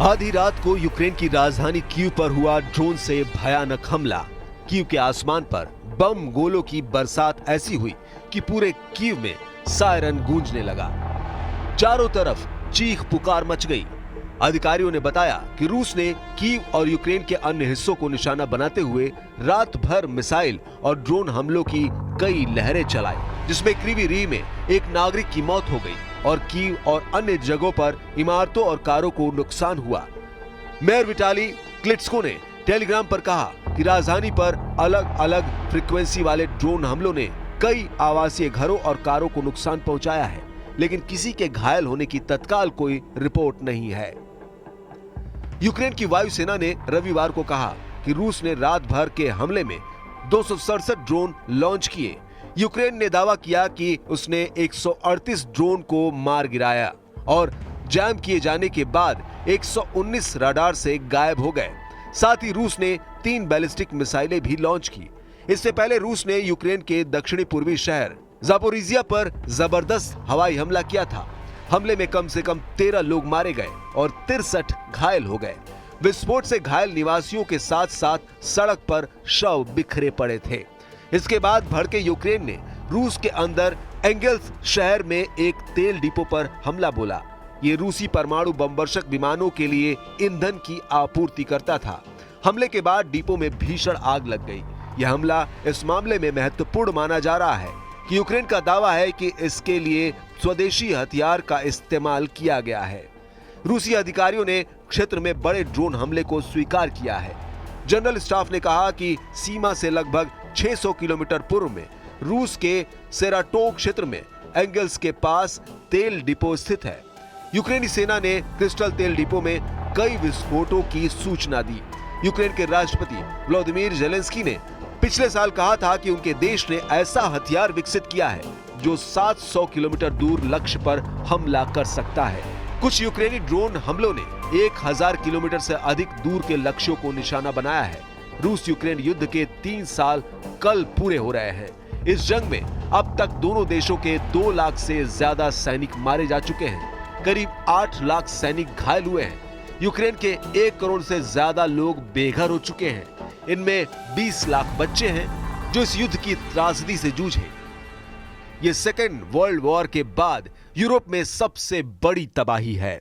आधी रात को यूक्रेन की राजधानी कीव पर हुआ ड्रोन से भयानक हमला। कीव के आसमान पर बम गोलों की बरसात ऐसी हुई कि पूरे कीव में सायरन गूंजने लगा। चारों तरफ चीख पुकार मच गई। अधिकारियों ने बताया कि रूस ने कीव और यूक्रेन के अन्य हिस्सों को निशाना बनाते हुए रात भर मिसाइल और ड्रोन हमलों की कई लहरें चलाई, जिसमें क्रीवी रीह में एक नागरिक की मौत हो गई और कीव और अन्य जगहों पर इमारतों और कारों को नुकसान हुआ। मेयर विटाली क्लिट्स्को ने टेलीग्राम पर कहा कि राजधानी पर अलग अलग फ्रीक्वेंसी वाले ड्रोन हमलों ने कई आवासीय घरों और कारों को नुकसान पहुंचाया है, लेकिन किसी के घायल होने की तत्काल कोई रिपोर्ट नहीं है। यूक्रेन की वायुसेना ने रविवार को कहा कि रूस ने रात भर के हमले में 267 ड्रोन लॉन्च किए। यूक्रेन ने दावा किया कि उसने 138 ड्रोन को मार गिराया और जैम किए जाने के बाद 119 रडार से गायब हो गए। साथ ही रूस ने 3 बैलिस्टिक मिसाइलें भी लॉन्च की। इससे पहले रूस ने यूक्रेन के दक्षिणी पूर्वी शहर जापोरिजिया पर जबरदस्त हवाई हमला किया था। हमले में कम से कम 13 लोग मारे गए और 63 घायल हो गए। विस्फोट से घायल निवासियों के साथ साथ सड़क पर शव बिखरे पड़े थे। इसके बाद भड़के यूक्रेन ने रूस के अंदर एंगेल्स शहर में एक तेल डिपो पर हमला बोला। ये रूसी परमाणु बमवर्षक विमानों के लिए ईंधन की आपूर्ति करता था। हमले के बाद डिपो में भीषण आग लग गई। यह हमला इस मामले में महत्वपूर्ण माना जा रहा है कि यूक्रेन का दावा है कि इसके लिए स्वदेशी हथियार का इस्तेमाल किया गया है। रूसी अधिकारियों ने क्षेत्र में बड़े ड्रोन हमले को स्वीकार किया है। जनरल स्टाफ ने कहा कि सीमा से लगभग 600 किलोमीटर पूर्व में रूस के सेराटोव क्षेत्र में एंगल्स के पास तेल डिपो स्थित है। यूक्रेनी सेना ने क्रिस्टल तेल डिपो में कई विस्फोटों की सूचना दी। यूक्रेन के राष्ट्रपति व्लादिमीर ज़ेलेंस्की ने पिछले साल कहा था कि उनके देश ने ऐसा हथियार विकसित किया है जो 700 किलोमीटर दूर लक्ष्य पर हमला कर सकता है। कुछ यूक्रेनी ड्रोन हमलों ने 1000 किलोमीटर से अधिक दूर के लक्ष्यों को निशाना बनाया है। रूस यूक्रेन युद्ध के 3 साल कल पूरे हो रहे हैं। इस जंग में अब तक दोनों देशों के 2 लाख से ज्यादा सैनिक मारे जा चुके हैं। करीब 8 लाख सैनिक घायल हुए हैं। यूक्रेन के 1 करोड़ से ज्यादा लोग बेघर हो चुके हैं। इनमें 20 लाख बच्चे हैं जो इस युद्ध की त्रासदी से जूझे। ये सेकेंड वर्ल्ड वॉर के बाद यूरोप में सबसे बड़ी तबाही है।